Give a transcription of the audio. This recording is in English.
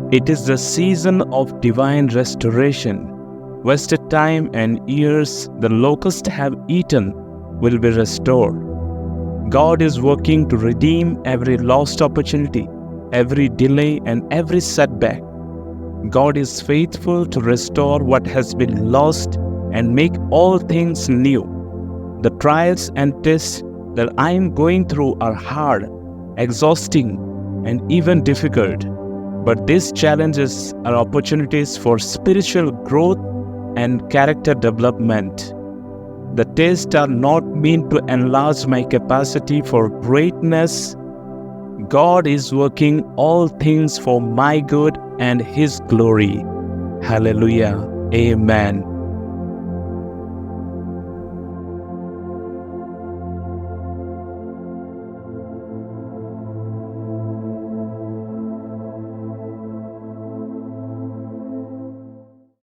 It is the season of divine restoration. Wasted time and years the locusts have eaten will be restored. God is working to redeem every lost opportunity, every delay, and every setback. God is faithful to restore what has been lost and make all things new. The trials and tests that I am going through are hard, exhausting, and even difficult. But these challenges are opportunities for spiritual growth and character development. The tests are not meant to enlarge my capacity for greatness. God is working all things for my good and His glory. Hallelujah. Amen.